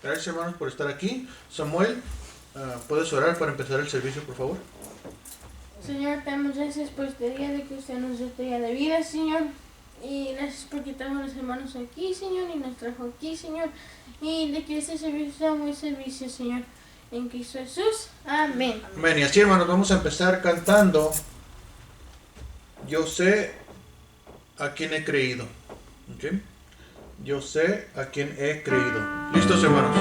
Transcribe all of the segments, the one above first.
Gracias, hermanos, por estar aquí. Samuel, ¿puedes orar para empezar el servicio, por favor? Señor, te damos gracias por este día, de que usted nos dio este día de vida, Señor. Y gracias porque trajo a los hermanos aquí, Señor, y nos trajo aquí, Señor. Y de que este servicio sea un buen servicio, Señor. En Cristo Jesús. Amén. Amén. Y así, hermanos, vamos a empezar cantando Yo sé a quién he creído. ¿Okay? Yo sé a quién he creído. ¿Listos, hermanos?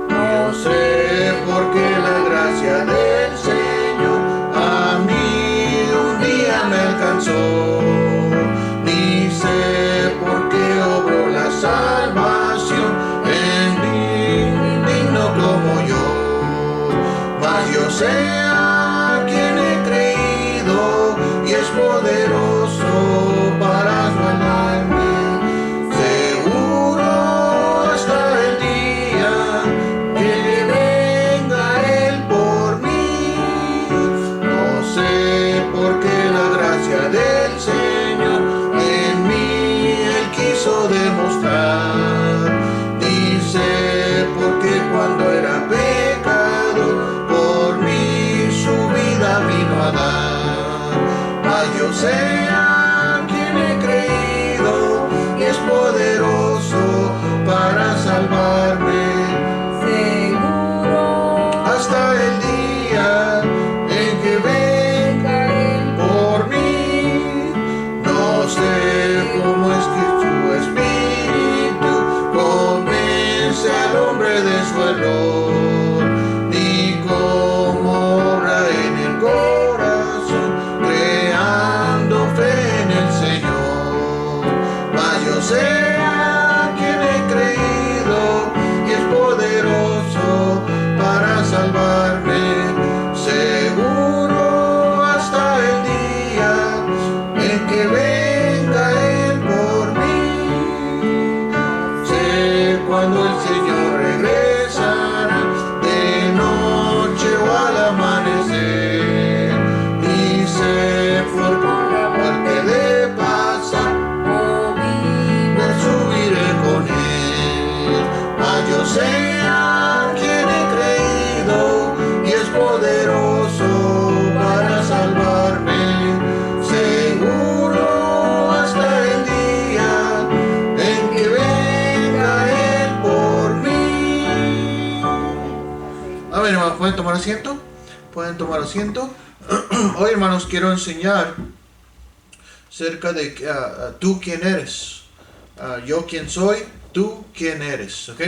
Yo sé porque la gracia del Señor a mí un día me alcanzó. Ni sé por qué obró la salvación en mí, digno como yo. Mas yo sé a quien he creído y es poderoso para salvarme. Seguro hasta el día que venga Él por mí. No sé por qué la gracia del Señor en mí Él quiso demostrar. Ni sé por qué cuando era pecador por mí su vida vino a dar. Mas yo sé a quien he creído y es poderoso para salvarme. Seguro Hasta el día en que venga Él por mí. No sé cómo es que su espíritu convence al hombre de su error, ni cómo obra en el corazón, creando fe en el Señor. Mas yo sé a quien he creído y es poderoso para salvarme. Seguro hasta el día en que venga Él por mí. Sé cuando el Señor regresará, de noche o al amanecer. Y sé por cuál que de pasar, o vivo yo subiré con Él. Mas yo sé a quien he creído y es poderoso para salvarme. Seguro hasta el día en que venga Él por mí. A ver, hermanos, ¿pueden tomar asiento? ¿Pueden tomar asiento? Hoy, hermanos, quiero enseñar acerca de tú quién eres. Yo quién soy, tú quién eres. ¿Ok?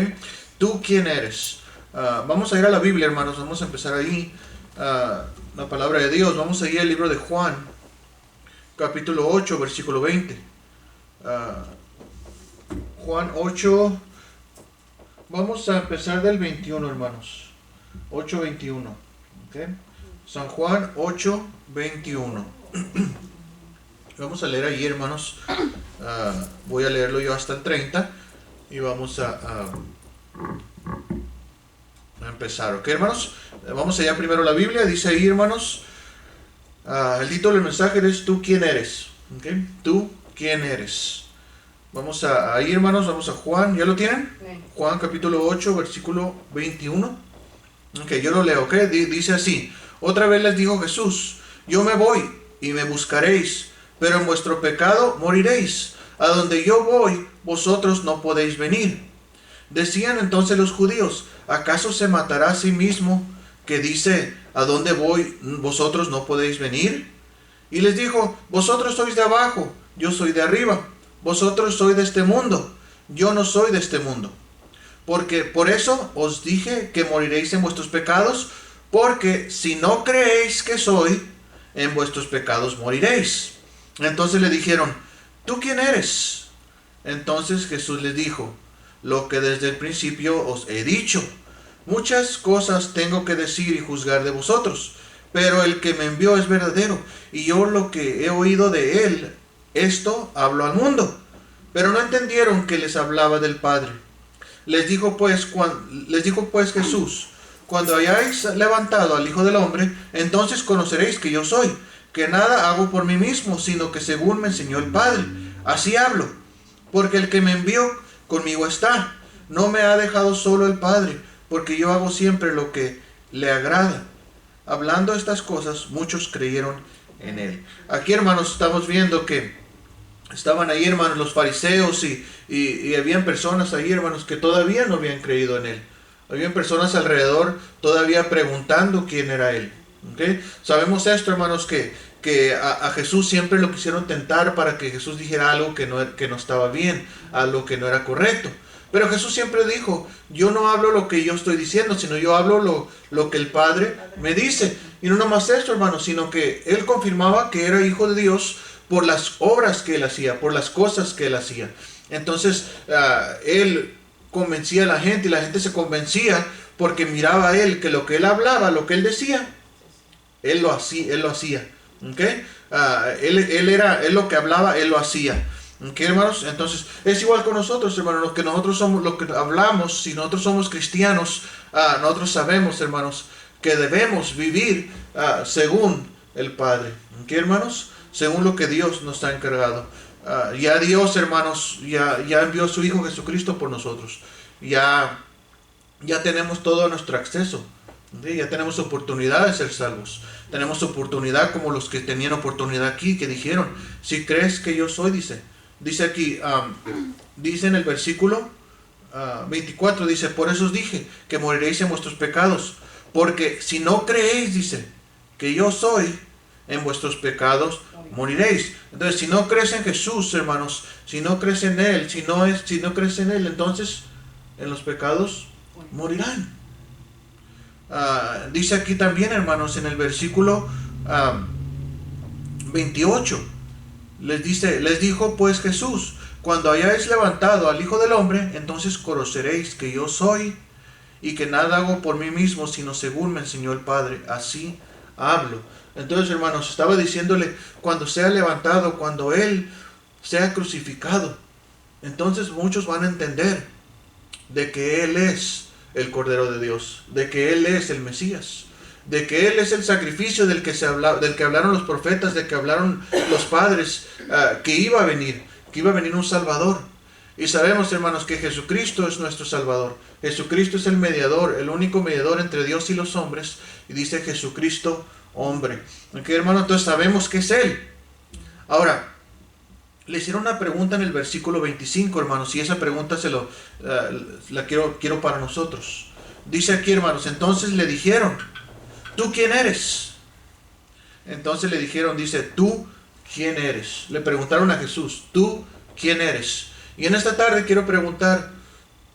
Tú quién eres. Vamos a ir a la Biblia, hermanos. Vamos a empezar ahí. La palabra de Dios. Vamos a ir al libro de Juan, capítulo 8, versículo 20. Juan 8. Vamos a empezar del 21, hermanos. 8:21. ¿Ok? San Juan 8:21. Vamos a leer ahí, hermanos. Voy a leerlo yo hasta el 30 y vamos a empezar. ¿Ok, hermanos? Vamos allá primero a la Biblia. Dice ahí, hermanos, el título del mensaje es ¿tú quién eres? ¿Ok? ¿Tú quién eres? Vamos ahí, hermanos, vamos a Juan. ¿Ya lo tienen? Juan capítulo 8, versículo 21. Ok, yo lo leo, ¿ok? Dice así: otra vez les dijo Jesús: yo me voy y me buscaréis, pero en vuestro pecado moriréis. A donde yo voy, vosotros no podéis venir. Decían entonces los judíos: ¿acaso se matará a sí mismo, que dice: a donde voy, vosotros no podéis venir? Y les dijo: vosotros sois de abajo, yo soy de arriba. Vosotros sois de este mundo, yo no soy de este mundo. Porque por eso os dije que moriréis en vuestros pecados, porque si no creéis que soy, en vuestros pecados moriréis. Entonces le dijeron: ¿tú quién eres? Entonces Jesús les dijo: lo que desde el principio os he dicho. Muchas cosas tengo que decir y juzgar de vosotros, pero el que me envió es verdadero, y yo lo que he oído de él, esto hablo al mundo. Pero no entendieron que les hablaba del Padre. Les dijo pues Jesús: cuando hayáis levantado al Hijo del Hombre, entonces conoceréis que yo soy, que nada hago por mí mismo, sino que según me enseñó el Padre, así hablo. Porque el que me envió conmigo está. No me ha dejado solo el Padre, porque yo hago siempre lo que le agrada. Hablando estas cosas, muchos creyeron en él. Aquí, hermanos, estamos viendo que estaban ahí, hermanos, los fariseos y habían personas ahí, hermanos, que todavía no habían creído en él. Habían personas alrededor todavía preguntando quién era él. ¿Okay? Sabemos esto, hermanos, que a Jesús siempre lo quisieron tentar para que Jesús dijera algo que no estaba bien, algo que no era correcto. Pero Jesús siempre dijo, yo no hablo lo que yo estoy diciendo, sino yo hablo lo que el Padre me dice. Y no nomás esto, hermanos, sino que Él confirmaba que era hijo de Dios por las obras que Él hacía, por las cosas que Él hacía. Entonces, Él convencía a la gente y la gente se convencía porque miraba a Él que lo que Él hablaba, lo que Él decía, Él lo hacía. ¿Okay? Él lo que hablaba, Él lo hacía. ¿Okay, hermanos? Entonces es igual con nosotros, hermanos. Lo que nosotros somos, lo que hablamos, si nosotros somos cristianos, nosotros sabemos, hermanos, que debemos vivir según el Padre. ¿Okay, hermanos? Según lo que Dios nos ha encargado. Ya Dios, hermanos, ya envió a su Hijo Jesucristo por nosotros. Ya tenemos todo nuestro acceso. ¿Sí? Ya tenemos oportunidad de ser salvos. Tenemos oportunidad como los que tenían oportunidad aquí, que dijeron, si crees que yo soy, dice aquí, dice en el versículo 24, dice, por eso os dije que moriréis en vuestros pecados, porque si no creéis, dice, que yo soy, en vuestros pecados moriréis. Entonces, si no crees en Jesús, hermanos, si no crees en Él, si no crees en Él, entonces en los pecados morirán. Dice aquí también, hermanos, en el versículo 28, les dijo pues Jesús, cuando hayáis levantado al Hijo del Hombre, entonces conoceréis que yo soy y que nada hago por mí mismo, sino según me enseñó el Padre, así hablo. Entonces, hermanos, estaba diciéndole, cuando sea levantado, cuando Él sea crucificado, entonces muchos van a entender de que Él es el Cordero de Dios, de que Él es el Mesías, de que Él es el sacrificio del que hablaron los profetas, de que hablaron los padres, que iba a venir un Salvador. Y sabemos, hermanos, que Jesucristo es nuestro Salvador. Jesucristo es el mediador, el único mediador entre Dios y los hombres. Y dice Jesucristo, hombre. ¿Ok, hermano? Entonces sabemos que es Él. Ahora, le hicieron una pregunta en el versículo 25, hermanos, y esa pregunta la quiero para nosotros. Dice aquí, hermanos, entonces le dijeron, ¿tú quién eres? Entonces le dijeron, dice, ¿tú quién eres? Le preguntaron a Jesús, ¿tú quién eres? Y en esta tarde quiero preguntar,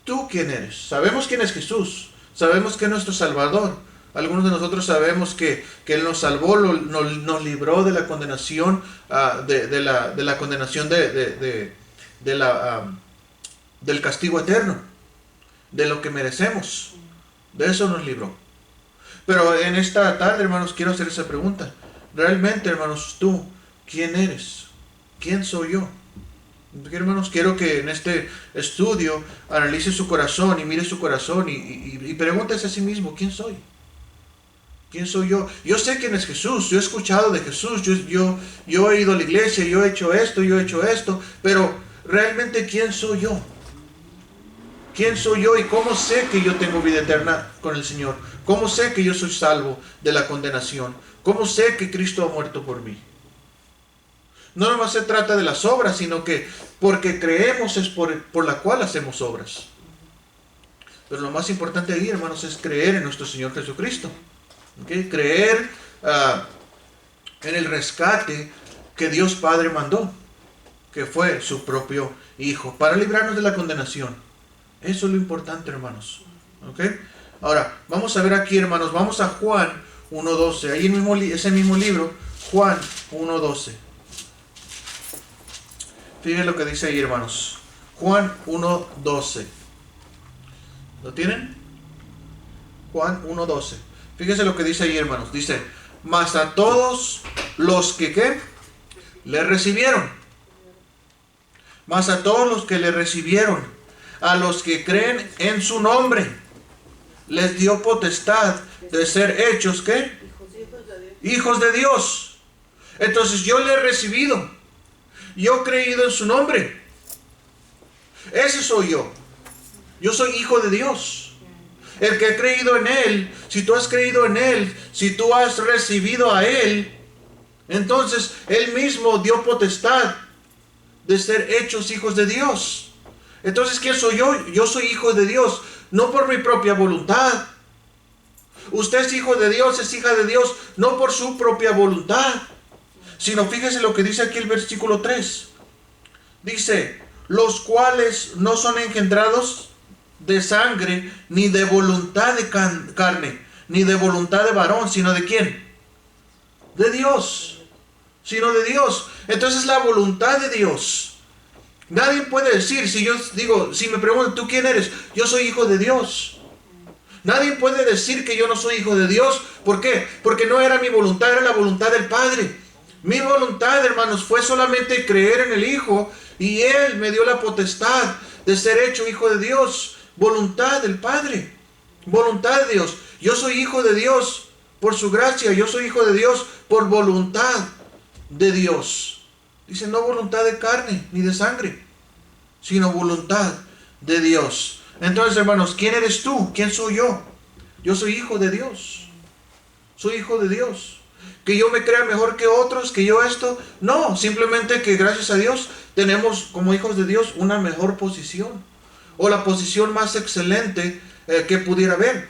¿tú quién eres? Sabemos quién es Jesús, sabemos que es nuestro Salvador. Algunos de nosotros sabemos que Él nos salvó, nos libró de la condenación, de la condenación del castigo eterno, de lo que merecemos. De eso nos libró. Pero en esta tarde, hermanos, quiero hacer esa pregunta. Realmente, hermanos, ¿tú quién eres? ¿Quién soy yo? Hermanos, quiero que en este estudio analice su corazón y mire su corazón y pregúntese a sí mismo, ¿quién soy? ¿Quién soy yo? Yo sé quién es Jesús, yo he escuchado de Jesús, yo he ido a la iglesia, yo he hecho esto, pero realmente ¿quién soy yo? ¿Quién soy yo y cómo sé que yo tengo vida eterna con el Señor? ¿Cómo sé que yo soy salvo de la condenación? ¿Cómo sé que Cristo ha muerto por mí? No nomás se trata de las obras, sino que porque creemos es por la cual hacemos obras. Pero lo más importante ahí, hermanos, es creer en nuestro Señor Jesucristo. ¿Okay? Creer en el rescate que Dios Padre mandó, que fue su propio Hijo, para librarnos de la condenación. Eso es lo importante, hermanos. ¿Okay? Ahora, vamos a ver aquí, hermanos, vamos a Juan 1.12, ahí ese mismo libro, Juan 1.12. Fíjense lo que dice ahí, hermanos. Juan 1.12. ¿Lo tienen? Juan 1.12. Fíjense lo que dice ahí, hermanos. Dice, mas a todos los que ¿qué? Le recibieron. Mas a todos los que le recibieron, a los que creen en su nombre, les dio potestad de ser hechos ¿qué? Hijos de Dios. Entonces yo le he recibido. Yo he creído en su nombre. Ese soy yo. Yo soy hijo de Dios. El que ha creído en Él, si tú has creído en Él, si tú has recibido a Él, entonces Él mismo dio potestad de ser hechos hijos de Dios. Entonces, ¿quién soy yo? Yo soy hijo de Dios, no por mi propia voluntad. Usted es hijo de Dios, es hija de Dios, no por su propia voluntad, sino fíjese lo que dice aquí el versículo 3. Dice, los cuales no son engendrados de sangre, ni de voluntad de carne, ni de voluntad de varón, sino de ¿quién? De Dios. Sino de Dios. Entonces la voluntad de Dios. Nadie puede decir, si yo digo, si me preguntan, ¿tú quién eres? Yo soy hijo de Dios. Nadie puede decir que yo no soy hijo de Dios. ¿Por qué? Porque no era mi voluntad, era la voluntad del Padre. Mi voluntad, hermanos, fue solamente creer en el Hijo, y Él me dio la potestad de ser hecho hijo de Dios. Voluntad del Padre. Voluntad de Dios. Yo soy hijo de Dios por su gracia. Yo soy hijo de Dios por voluntad de Dios. Dice, no voluntad de carne ni de sangre, sino voluntad de Dios. Entonces, hermanos, ¿quién eres tú? ¿Quién soy yo? Yo soy hijo de Dios. Soy hijo de Dios. Que yo me crea mejor que otros, que yo esto. No, simplemente que gracias a Dios tenemos como hijos de Dios una mejor posición. O la posición más excelente que pudiera haber.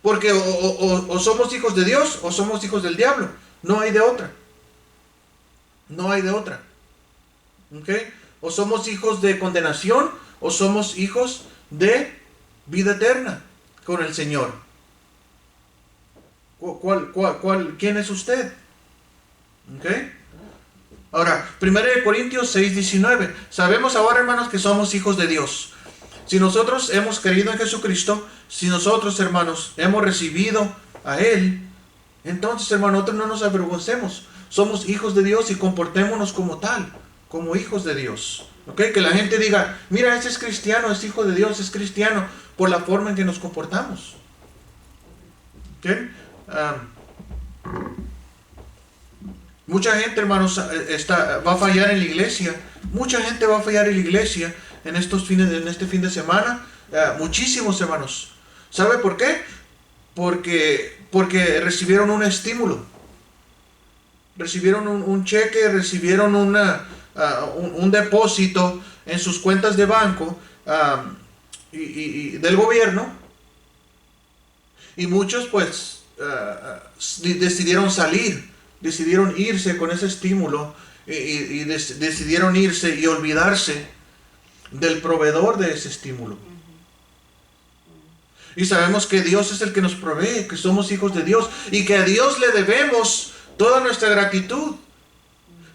Porque o somos hijos de Dios o somos hijos del diablo. No hay de otra. No hay de otra. ¿Ok? O somos hijos de condenación o somos hijos de vida eterna con el Señor. ¿Quién es usted? ¿Ok? Ahora, 1 Corintios 6:19. Sabemos ahora, hermanos, que somos hijos de Dios. Si nosotros hemos creído en Jesucristo, si nosotros, hermanos, hemos recibido a Él, entonces, hermanos, nosotros no nos avergoncemos. Somos hijos de Dios y comportémonos como tal, como hijos de Dios. ¿Ok? Que la gente diga, mira, ese es cristiano, es hijo de Dios, es cristiano, por la forma en que nos comportamos. ¿Ok? Mucha gente, hermanos, va a fallar en la iglesia. Mucha gente va a fallar en la iglesia en este fin de semana. Muchísimos, hermanos. ¿Sabe por qué? Porque recibieron un estímulo. Recibieron un cheque, recibieron un depósito en sus cuentas de banco y del gobierno. Y muchos, pues, decidieron salir. Decidieron irse con ese estímulo y decidieron irse y olvidarse del proveedor de ese estímulo. Y sabemos que Dios es el que nos provee, que somos hijos de Dios y que a Dios le debemos toda nuestra gratitud.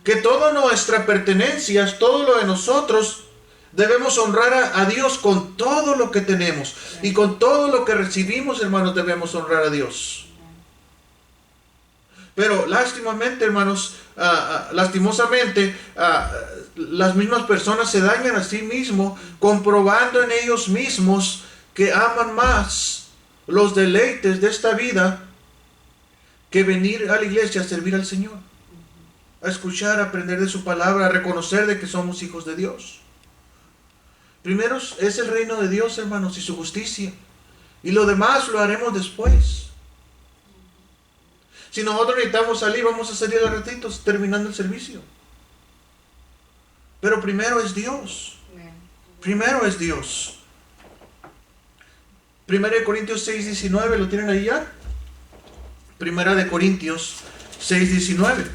Que todas nuestras pertenencias, todo lo de nosotros, debemos honrar a Dios con todo lo que tenemos. Y con todo lo que recibimos, hermanos, debemos honrar a Dios. Pero lastimosamente, hermanos, las mismas personas se dañan a sí mismos, comprobando en ellos mismos que aman más los deleites de esta vida que venir a la iglesia a servir al Señor, a escuchar, a aprender de su palabra, a reconocer de que somos hijos de Dios. Primero es el reino de Dios, hermanos, y su justicia, y lo demás lo haremos después. Si nosotros necesitamos salir, vamos a salir a ratitos terminando el servicio. Pero primero es Dios. Primero es Dios. 1 Corintios 6:19, ¿lo tienen ahí ya? 1 Corintios 6:19.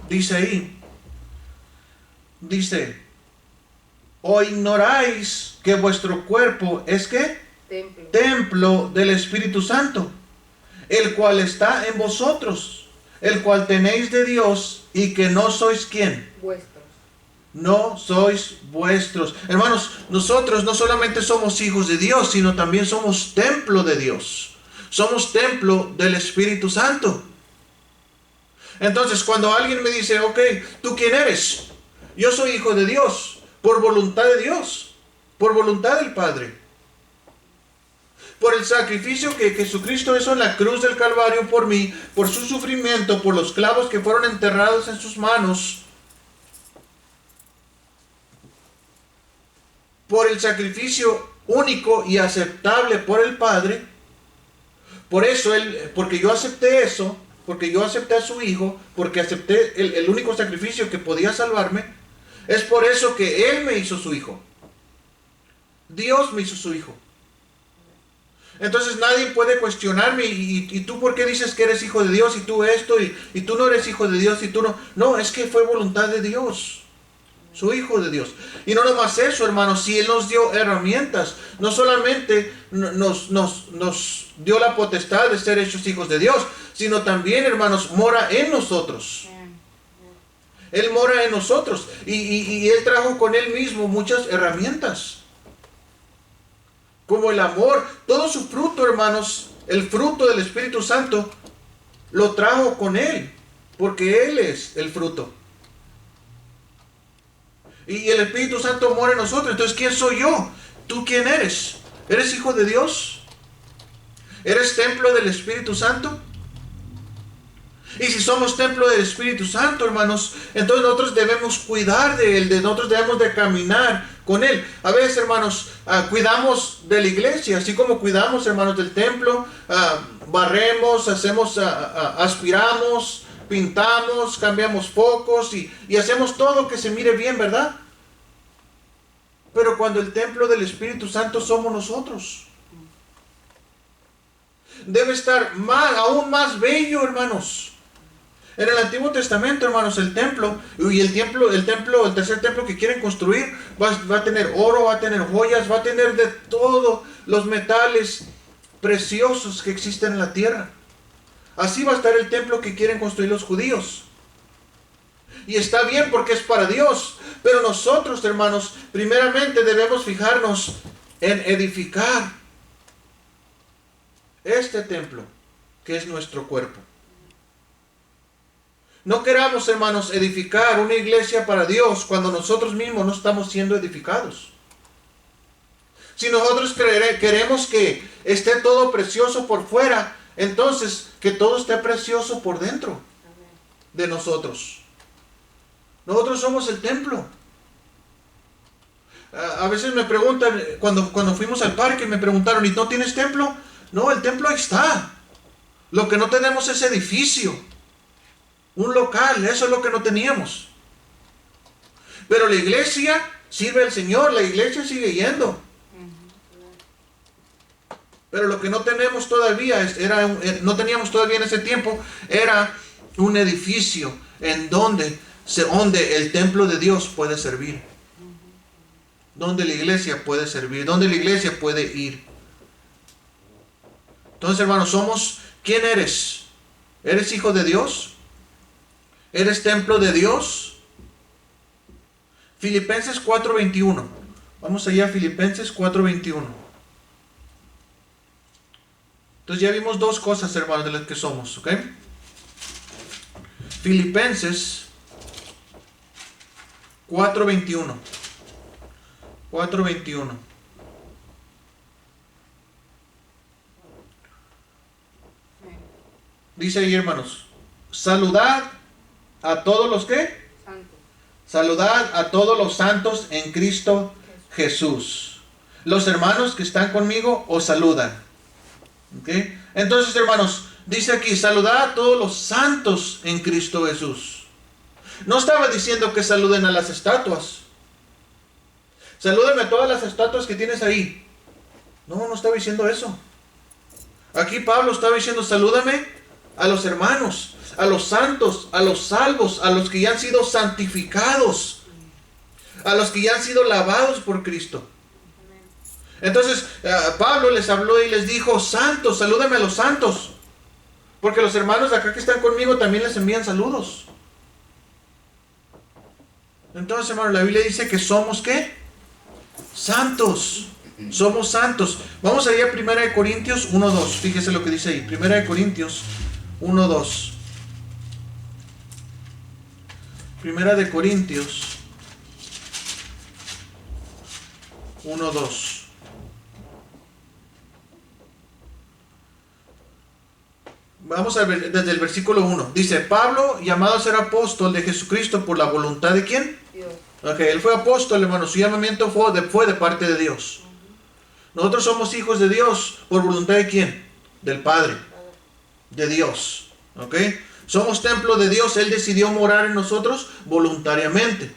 Dice ahí. Dice, ¿o ignoráis que vuestro cuerpo es ¿qué? Templo del Espíritu Santo, el cual está en vosotros, el cual tenéis de Dios, y que no sois ¿quién? Vuestros. No sois vuestros. Hermanos, nosotros no solamente somos hijos de Dios, sino también somos templo de Dios. Somos templo del Espíritu Santo. Entonces, cuando alguien me dice, ok, ¿tú quién eres? Yo soy hijo de Dios, por voluntad de Dios, por voluntad del Padre. por el sacrificio que Jesucristo hizo en la cruz del Calvario por mí, por su sufrimiento, por los clavos que fueron enterrados en sus manos, por el sacrificio único y aceptable por el Padre. Por eso, porque yo acepté eso, porque yo acepté a su Hijo, porque acepté el único sacrificio que podía salvarme, es por eso que Él me hizo su Hijo. Dios me hizo su Hijo. Entonces nadie puede cuestionarme, y tú por qué dices que eres hijo de Dios, y tú esto, y tú no eres hijo de Dios, y tú no. No, es que fue voluntad de Dios. Su Hijo de Dios. Y no nomás eso, hermanos, si Él nos dio herramientas, no solamente nos dio la potestad de ser hechos hijos de Dios, sino también, hermanos, mora en nosotros. Él mora en nosotros, y Él trajo con Él mismo muchas herramientas, como el amor, todo su fruto, hermanos, el fruto del Espíritu Santo, lo trajo con Él, porque Él es el fruto. Y el Espíritu Santo mora en nosotros. Entonces, ¿quién soy yo? ¿Tú quién eres? ¿Eres hijo de Dios? ¿Eres templo del Espíritu Santo? Y si somos templo del Espíritu Santo, hermanos, entonces nosotros debemos cuidar de Él, nosotros debemos de caminar con Él. A veces, hermanos, cuidamos de la iglesia, así como cuidamos, hermanos, del templo, barremos, hacemos, aspiramos, pintamos, cambiamos focos y hacemos todo que se mire bien, ¿verdad? Pero cuando el templo del Espíritu Santo somos nosotros, debe estar aún más bello, hermanos. En el Antiguo Testamento, hermanos, el templo, el tercer templo que quieren construir, va a tener oro, va a tener joyas, va a tener de todos los metales preciosos que existen en la tierra. Así va a estar el templo que quieren construir los judíos. Y está bien porque es para Dios. Pero nosotros, hermanos, primeramente debemos fijarnos en edificar este templo, que es nuestro cuerpo. No queramos, hermanos, edificar una iglesia para Dios cuando nosotros mismos no estamos siendo edificados. Si nosotros queremos que esté todo precioso por fuera, entonces que todo esté precioso por dentro de nosotros. Nosotros somos el templo. A veces me preguntan, cuando fuimos al parque, me preguntaron, ¿y no tienes templo? No, el templo ahí está. Lo que no tenemos es edificio, un local, eso es lo que no teníamos. Pero la iglesia sirve al Señor, la iglesia sigue yendo. Pero lo que no tenemos todavía, no teníamos todavía en ese tiempo, era un edificio en donde el templo de Dios puede servir. Donde la iglesia puede servir, donde la iglesia puede ir. Entonces, hermanos, ¿quién eres? ¿Eres hijo de Dios? ¿Eres templo de Dios? Filipenses 4:21. Vamos allá a Filipenses 4:21. Entonces ya vimos dos cosas, hermanos, de las que somos, ¿ok? Filipenses 4:21. 4:21. Dice ahí, hermanos, saludad a todos los ¿qué? Santos. Saludad a todos los santos en Cristo Jesús. Los hermanos que están conmigo os saludan. ¿Okay? Entonces, hermanos, dice aquí, saludad a todos los santos en Cristo Jesús. No estaba diciendo que saluden a las estatuas. Salúdame a todas las estatuas que tienes ahí. No estaba diciendo eso. Aquí Pablo estaba diciendo, salúdame a los hermanos, a los santos, a los salvos, a los que ya han sido santificados, a los que ya han sido lavados por Cristo. Entonces Pablo les habló y les dijo, santos, salúdame a los santos, porque los hermanos de acá que están conmigo también les envían saludos. Entonces, hermanos, la Biblia dice que somos ¿qué? Santos. Somos santos. Vamos allá a 1 Corintios 1:2. Fíjese lo que dice ahí. 1 Corintios 1:2. 1 Corintios 1:2. Vamos a ver desde el versículo 1. Dice, Pablo, llamado a ser apóstol de Jesucristo por la voluntad de ¿quién? Dios. Ok, él fue apóstol, hermano. Su llamamiento fue de parte de Dios. Nosotros somos hijos de Dios por voluntad de ¿quién? Del Padre. De Dios. Ok. Somos templo de Dios. Él decidió morar en nosotros voluntariamente.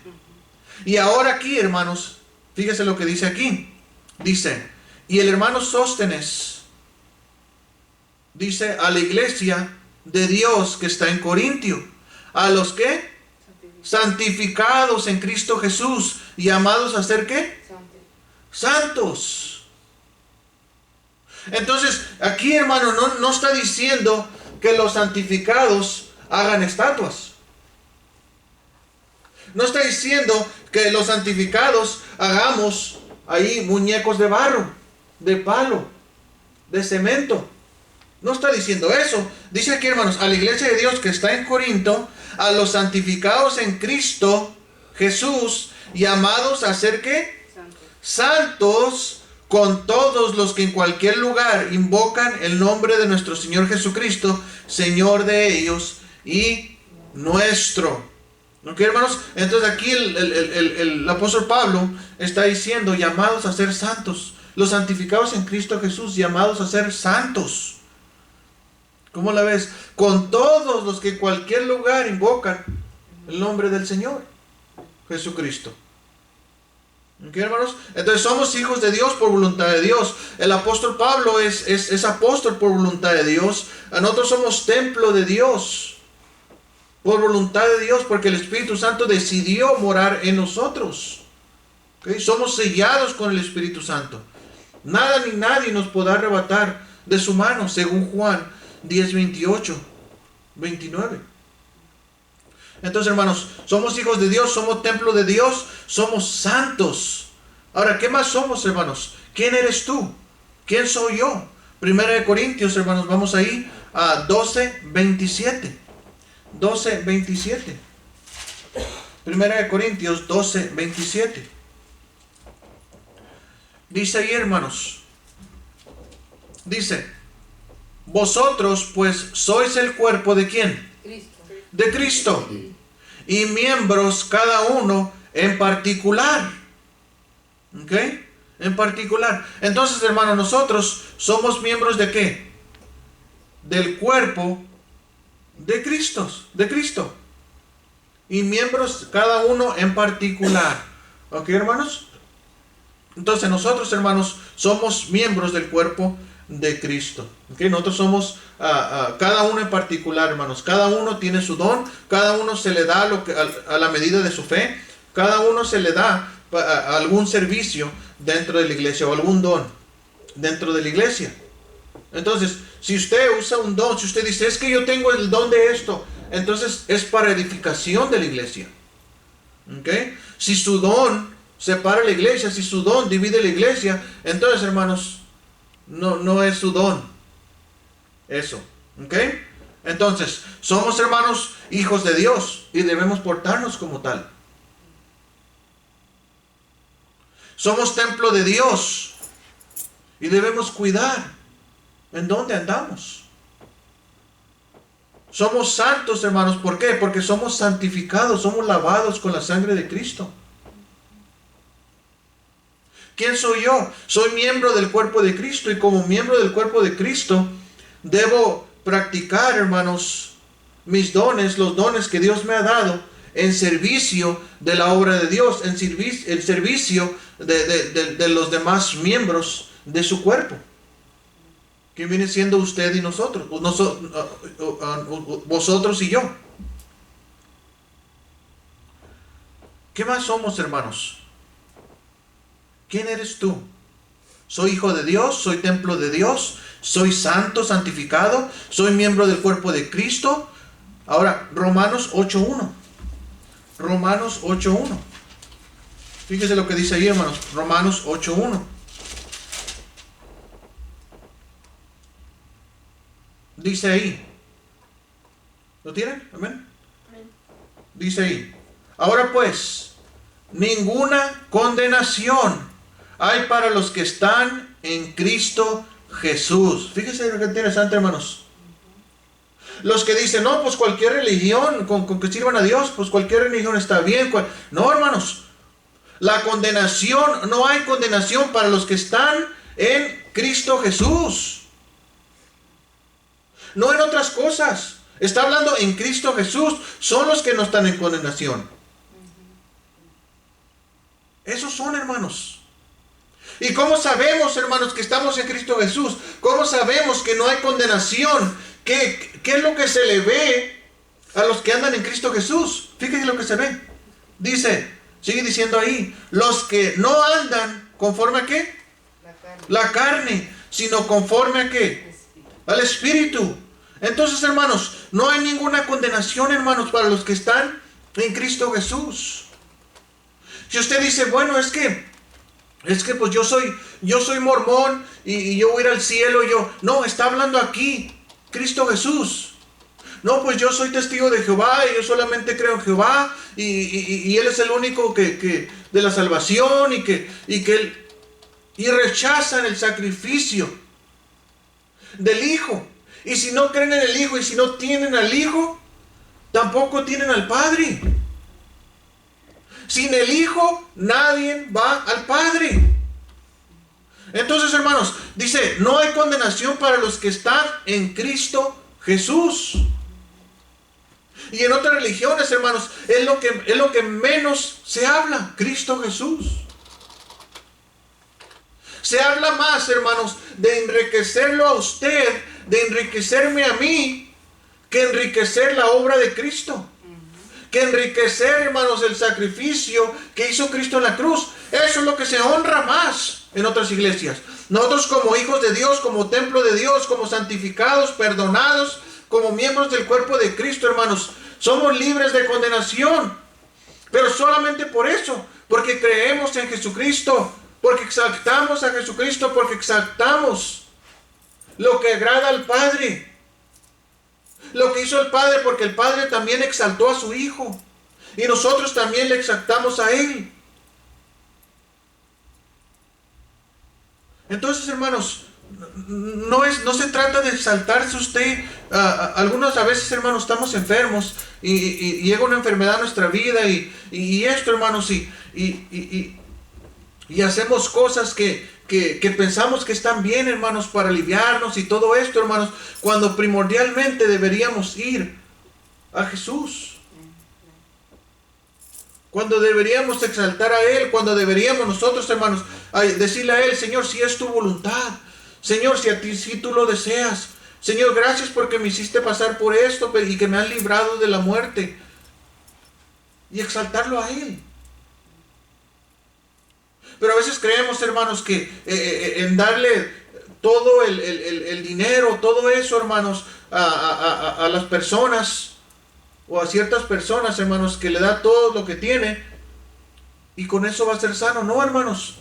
Y ahora aquí, hermanos, fíjese lo que dice aquí. Dice, y el hermano Sóstenes dice a la iglesia de Dios que está en Corintio, a los que santificados en Cristo Jesús, llamados a ser ¿qué? Santos. Entonces, aquí, hermano, no está diciendo que los santificados hagan estatuas. No está diciendo que los santificados hagamos ahí muñecos de barro, de palo, de cemento. No está diciendo eso. Dice aquí, hermanos, a la iglesia de Dios que está en Corinto, a los santificados en Cristo Jesús, llamados a ser ¿qué? Santos, con todos los que en cualquier lugar invocan el nombre de nuestro Señor Jesucristo, Señor de ellos y nuestro. ¿Ok, hermanos? Entonces aquí el apóstol Pablo está diciendo, llamados a ser santos. Los santificados en Cristo Jesús, llamados a ser santos. ¿Cómo la ves? Con todos los que en cualquier lugar invocan el nombre del Señor Jesucristo. ¿Ok, hermanos? Entonces somos hijos de Dios por voluntad de Dios. El apóstol Pablo es apóstol por voluntad de Dios. Nosotros somos templo de Dios por voluntad de Dios, porque el Espíritu Santo decidió morar en nosotros. ¿Ok? Somos sellados con el Espíritu Santo. Nada ni nadie nos podrá arrebatar de su mano, según Juan 10, 28, 29. Entonces, hermanos, somos hijos de Dios, somos templo de Dios, somos santos. Ahora, ¿qué más somos, hermanos? ¿Quién eres tú? ¿Quién soy yo? Primera de Corintios, hermanos, vamos ahí a 12, 27. 12, 27. Primera de Corintios 12, 27. Dice ahí, hermanos. Dice, vosotros pues sois el cuerpo de ¿quién? Cristo. De Cristo. Y miembros cada uno en particular. ¿Ok? En particular. Entonces, hermanos, nosotros somos miembros de ¿qué? Del cuerpo de Cristo. De Cristo. Y miembros cada uno en particular. ¿Ok, hermanos? Entonces nosotros, hermanos, somos miembros del cuerpo de Cristo. ¿Okay? Nosotros somos cada uno en particular, hermanos. Cada uno tiene su don. Cada uno se le da a la medida de su fe. Cada uno se le da algún servicio dentro de la iglesia o algún don dentro de la iglesia. Entonces, si usted usa un don, si usted dice, es que yo tengo el don de esto, entonces es para edificación de la iglesia. ¿Okay? Si su don separa la iglesia, si su don divide la iglesia, entonces, hermanos, no es su don. Eso. ¿Ok? Entonces, somos, hermanos, hijos de Dios y debemos portarnos como tal. Somos templo de Dios y debemos cuidar en dónde andamos. Somos santos, hermanos. ¿Por qué? Porque somos santificados, somos lavados con la sangre de Cristo. ¿Quién soy yo? Soy miembro del cuerpo de Cristo y como miembro del cuerpo de Cristo debo practicar, hermanos, mis dones, los dones que Dios me ha dado en servicio de la obra de Dios, en servicio de los demás miembros de su cuerpo. Que viene siendo usted y nosotros, vosotros y yo. ¿Qué más somos, hermanos? ¿Quién eres tú? ¿Soy hijo de Dios? ¿Soy templo de Dios? ¿Soy santo, santificado? ¿Soy miembro del cuerpo de Cristo? Ahora, Romanos 8.1. Romanos 8.1. Fíjese lo que dice ahí, hermanos. Romanos 8.1. Dice ahí. ¿Lo tienen? Amén. Dice ahí. Ahora pues, ninguna condenación hay para los que están en Cristo Jesús. Fíjense lo que interesante, hermanos. Los que dicen, no, pues cualquier religión, con que sirvan a Dios, pues cualquier religión está bien. No, hermanos. La condenación, no hay condenación para los que están en Cristo Jesús. No en otras cosas. Está hablando en Cristo Jesús. Son los que no están en condenación. Esos son, hermanos. ¿Y cómo sabemos, hermanos, que estamos en Cristo Jesús? ¿Cómo sabemos que no hay condenación? ¿Qué es lo que se le ve a los que andan en Cristo Jesús? Fíjense lo que se ve. Dice, sigue diciendo ahí, los que no andan conforme a ¿qué? La carne, sino conforme a ¿qué? Al Espíritu. Entonces, hermanos, no hay ninguna condenación, hermanos, para los que están en Cristo Jesús. Si usted dice, bueno, es que pues yo soy mormón y yo voy a ir al cielo, no, está hablando aquí Cristo Jesús. No, pues yo soy testigo de Jehová y yo solamente creo en Jehová y Él es el único que de la salvación y rechazan el sacrificio del Hijo. Y si no creen en el Hijo y si no tienen al Hijo, tampoco tienen al Padre. Sin el Hijo nadie va al Padre. Entonces, hermanos, dice, no hay condenación para los que están en Cristo Jesús. Y en otras religiones, hermanos, es lo que menos se habla, Cristo Jesús. Se habla más, hermanos, de enriquecerlo a usted, de enriquecerme a mí, que enriquecer la obra de Cristo. Que enriquecer, hermanos, el sacrificio que hizo Cristo en la cruz. Eso es lo que se honra más en otras iglesias. Nosotros como hijos de Dios, como templo de Dios, como santificados, perdonados, como miembros del cuerpo de Cristo, hermanos, somos libres de condenación. Pero solamente por eso, porque creemos en Jesucristo, porque exaltamos a Jesucristo, porque exaltamos lo que agrada al Padre. Lo que hizo el Padre, porque el Padre también exaltó a su Hijo. Y nosotros también le exaltamos a Él. Entonces, hermanos, no se trata de exaltarse usted. Algunos a veces, hermanos, estamos enfermos y llega una enfermedad a nuestra vida y esto, hermanos, y hacemos cosas que pensamos que están bien, hermanos, para aliviarnos y todo esto, hermanos, cuando primordialmente deberíamos ir a Jesús. Cuando deberíamos exaltar a Él, cuando deberíamos nosotros, hermanos, decirle a Él, Señor, si es tu voluntad, Señor, si tú lo deseas, Señor, gracias porque me hiciste pasar por esto y que me has librado de la muerte. Y exaltarlo a Él. Pero a veces creemos, hermanos, que en darle todo el dinero, todo eso, hermanos, a las personas o a ciertas personas, hermanos, que le da todo lo que tiene y con eso va a ser sano. No, hermanos.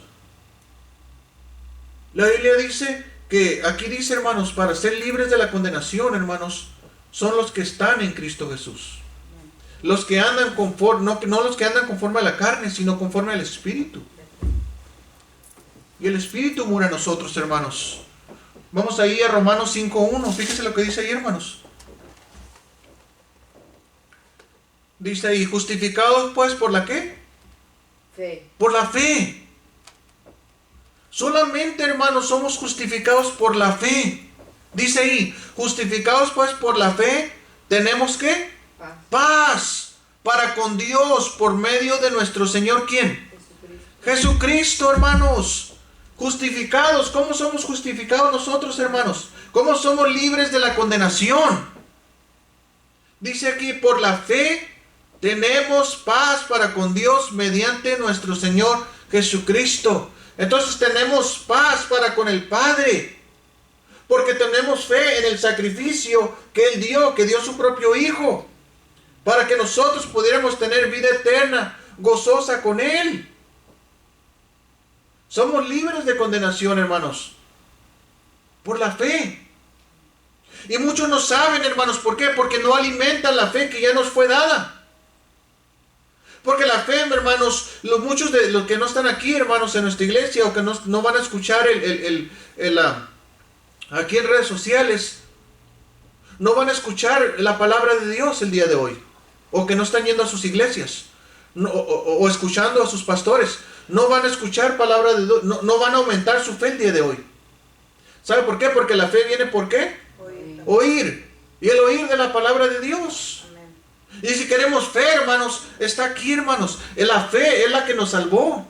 La Biblia dice que, aquí dice, hermanos, para ser libres de la condenación, hermanos, son los que están en Cristo Jesús. Los que andan conforme, no los que andan conforme a la carne, sino conforme al Espíritu. Y el Espíritu mora en nosotros, hermanos. Vamos ahí a Romanos 5:1. Fíjense lo que dice ahí, hermanos. Dice ahí, justificados pues por la ¿qué? Fe. Por la fe. Solamente, hermanos, somos justificados por la fe. Dice ahí, justificados pues por la fe, tenemos ¿qué? Paz para con Dios por medio de nuestro Señor, ¿quién? Jesucristo, hermanos. Justificados. ¿Cómo somos justificados nosotros, hermanos? ¿Cómo somos libres de la condenación? Dice aquí, por la fe tenemos paz para con Dios mediante nuestro Señor Jesucristo. Entonces tenemos paz para con el Padre, porque tenemos fe en el sacrificio que Él dio, que dio su propio Hijo, para que nosotros pudiéramos tener vida eterna, gozosa con Él. Somos libres de condenación, hermanos, por la fe. Y muchos no saben, hermanos, ¿por qué? Porque no alimentan la fe que ya nos fue dada. Porque la fe, hermanos, muchos de los que no están aquí, hermanos, en nuestra iglesia, o que no van a escuchar aquí en redes sociales, no van a escuchar la palabra de Dios el día de hoy, o que no están yendo a sus iglesias, o escuchando a sus pastores, no van a escuchar palabra de Dios, no van a aumentar su fe el día de hoy. ¿Sabe por qué? Porque la fe viene ¿por qué? Oír. Y el oír de la palabra de Dios. Y si queremos fe, hermanos, está aquí, hermanos. La fe es la que nos salvó.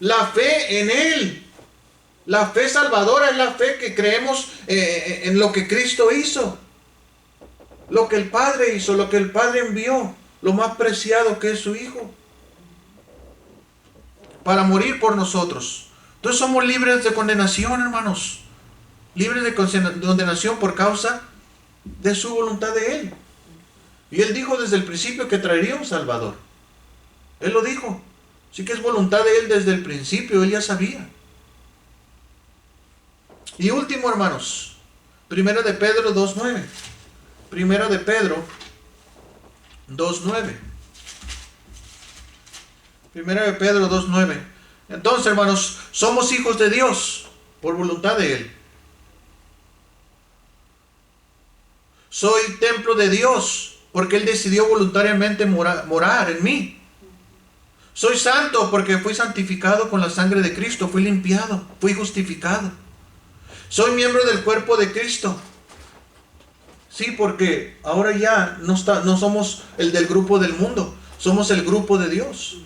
La fe en Él. La fe salvadora es la fe que creemos en lo que Cristo hizo. Lo que el Padre hizo, lo que el Padre envió. Lo más preciado que es su Hijo. Para morir por nosotros. Entonces somos libres de condenación, hermanos. Libres de condenación por causa de su voluntad de Él. Y Él dijo desde el principio que traería un Salvador. Él lo dijo. Así que es voluntad de Él desde el principio. Él ya sabía. Y último, hermanos. Primera de Pedro 2.9. Primera de Pedro 2.9. Primera de Pedro 2.9. Entonces, hermanos, somos hijos de Dios por voluntad de Él. Soy templo de Dios porque Él decidió voluntariamente morar en mí. Soy santo porque fui santificado con la sangre de Cristo, fui limpiado, fui justificado. Soy miembro del cuerpo de Cristo. Sí, porque ahora ya no somos el del grupo del mundo, somos el grupo de Dios.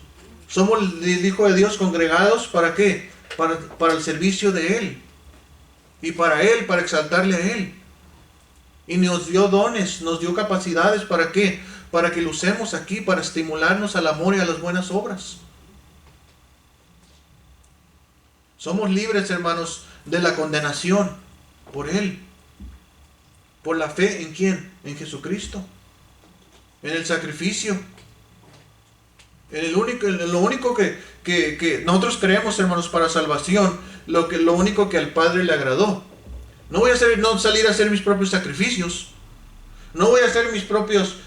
Somos el Hijo de Dios congregados, ¿para qué? Para el servicio de Él. Y para Él, para exaltarle a Él. Y nos dio dones, nos dio capacidades, ¿para qué? Para que lo usemos aquí, para estimularnos al amor y a las buenas obras. Somos libres, hermanos, de la condenación por Él. Por la fe en ¿quién? En Jesucristo. En el sacrificio. En lo único que nosotros creemos, hermanos, para salvación, lo único que al Padre le agradó. No voy a salir a hacer mis propios sacrificios. No voy a hacer mis propios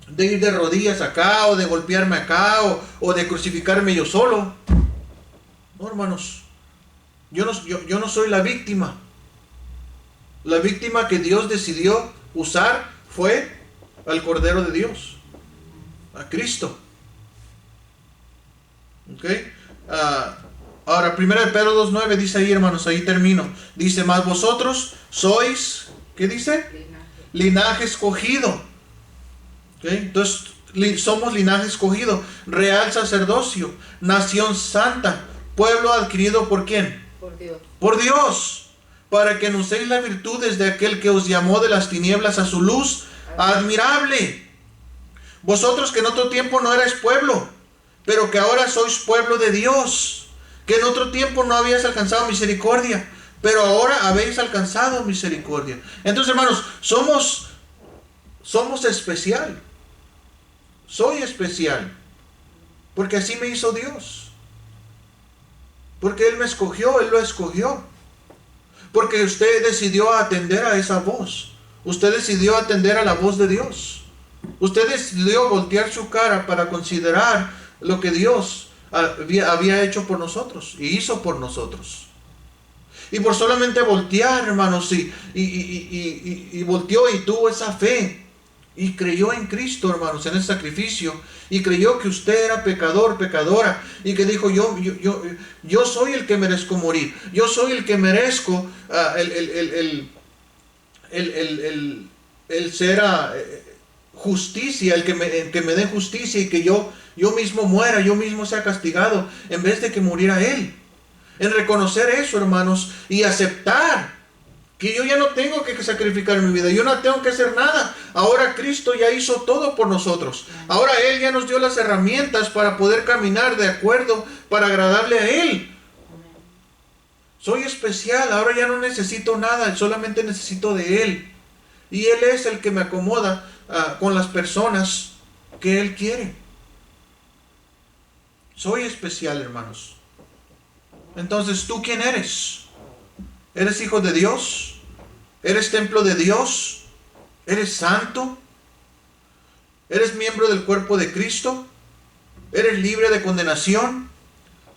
de ir de rodillas acá, o de golpearme acá, o de crucificarme yo solo. No, hermanos. Yo no soy la víctima. La víctima que Dios decidió usar fue al Cordero de Dios. A Cristo. ¿Ok? Ahora, 1 Pedro 2.9 dice ahí, hermanos, ahí termino. Dice, mas vosotros sois, ¿qué dice? Linaje escogido. ¿Ok? Entonces, somos linaje escogido, real sacerdocio, nación santa, pueblo adquirido ¿por quién? Por Dios. Por Dios, para que anunciéis las virtudes de aquel que os llamó de las tinieblas a su luz admirable. Vosotros que en otro tiempo no erais pueblo, pero que ahora sois pueblo de Dios, que en otro tiempo no habíais alcanzado misericordia, pero ahora habéis alcanzado misericordia. Entonces, hermanos, somos especial. Soy especial, porque así me hizo Dios. Porque Él me escogió, Él lo escogió. Porque usted decidió atender a esa voz. Usted decidió atender a la voz de Dios. Usted decidió voltear su cara para considerar lo que Dios había hecho por nosotros y hizo por nosotros. Y por solamente voltear, hermanos, y volteó y tuvo esa fe y creyó en Cristo, hermanos, en el sacrificio, y creyó que usted era pecador, pecadora, y que dijo, yo soy el que merezco morir, yo soy el que merezco el ser justicia, el que me dé justicia, y que yo mismo muera, yo mismo sea castigado, en vez de que muriera Él. En reconocer eso, hermanos, y aceptar que yo ya no tengo que sacrificar mi vida, yo no tengo que hacer nada. Ahora Cristo ya hizo todo por nosotros. Ahora Él ya nos dio las herramientas para poder caminar de acuerdo, para agradarle a Él. Soy especial, ahora ya no necesito nada, solamente necesito de Él. Y Él es el que me acomoda con las personas que Él quiere. Soy especial, hermanos. Entonces, ¿tú quién eres? ¿Eres hijo de Dios? ¿Eres templo de Dios? ¿Eres santo? ¿Eres miembro del cuerpo de Cristo? ¿Eres libre de condenación?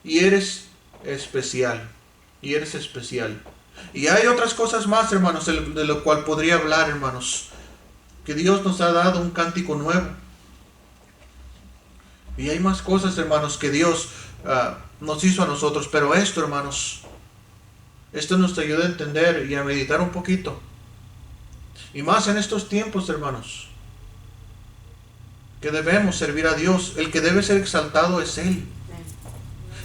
Y eres especial. Y eres especial. Y hay otras cosas más, hermanos, de lo cual podría hablar, hermanos. Que Dios nos ha dado un cántico nuevo. Y hay más cosas, hermanos, que Dios nos hizo a nosotros. Pero esto, hermanos, esto nos ayuda a entender y a meditar un poquito. Y más en estos tiempos, hermanos, que debemos servir a Dios. El que debe ser exaltado es Él.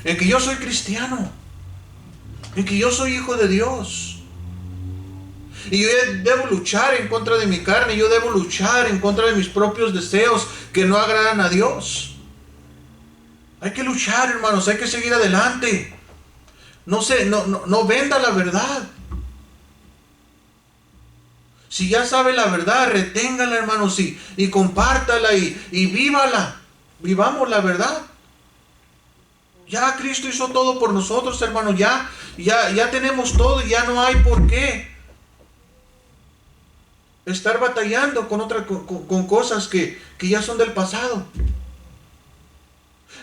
En que yo soy cristiano. En que yo soy hijo de Dios. Y yo debo luchar en contra de mi carne. Yo debo luchar en contra de mis propios deseos que no agradan a Dios. Hay que luchar, hermanos. Hay que seguir adelante. No venda la verdad. Si ya sabe la verdad, reténgala, hermanos, y compártala y vívala. Vivamos la verdad. Ya Cristo hizo todo por nosotros, hermanos. Ya tenemos todo y ya no hay por qué estar batallando con cosas que ya son del pasado.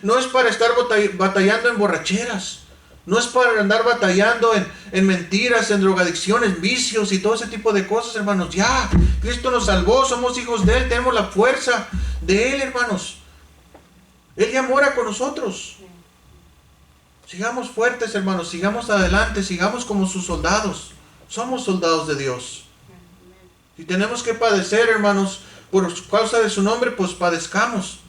No es para estar batallando en borracheras. No es para andar batallando en mentiras, en drogadicciones, vicios y todo ese tipo de cosas, hermanos. Ya, Cristo nos salvó, somos hijos de Él, tenemos la fuerza de Él, hermanos. Él ya mora con nosotros. Sigamos fuertes, hermanos, sigamos adelante, sigamos como sus soldados. Somos soldados de Dios. Si tenemos que padecer, hermanos, por causa de su nombre, pues padezcamos.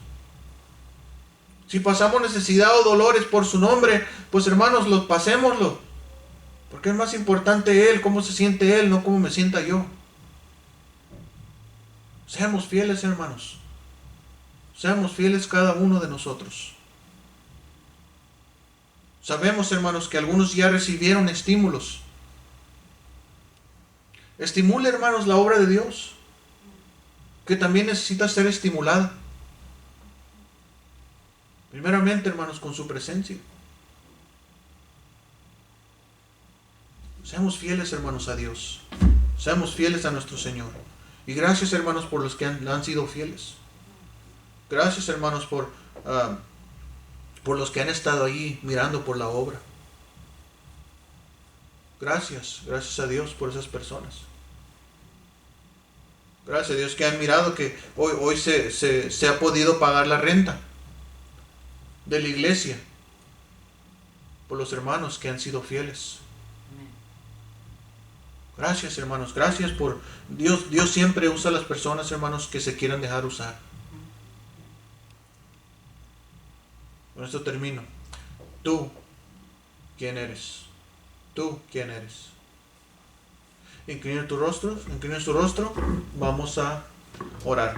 Si pasamos necesidad o dolores por su nombre, pues hermanos, pasémoslo. Porque es más importante Él, cómo se siente Él, no cómo me sienta yo. Seamos fieles, hermanos. Seamos fieles cada uno de nosotros. Sabemos, hermanos, que algunos ya recibieron estímulos. Estimule, hermanos, la obra de Dios, que también necesita ser estimulada. Primeramente, hermanos, con su presencia. Seamos fieles, hermanos, a Dios. Seamos fieles a nuestro Señor. Y gracias, hermanos, por los que han sido fieles. Gracias, hermanos, por los que han estado ahí mirando por la obra. Gracias a Dios por esas personas. Gracias a Dios que han mirado que hoy se ha podido pagar la renta de la iglesia por los hermanos que han sido fieles. Gracias, hermanos, gracias por Dios. Dios siempre usa a las personas, hermanos, que se quieran dejar usar. Con esto termino. ¿Tú quién eres? ¿Tú quién eres? Inclina tu rostro, inclina su rostro. Vamos a orar.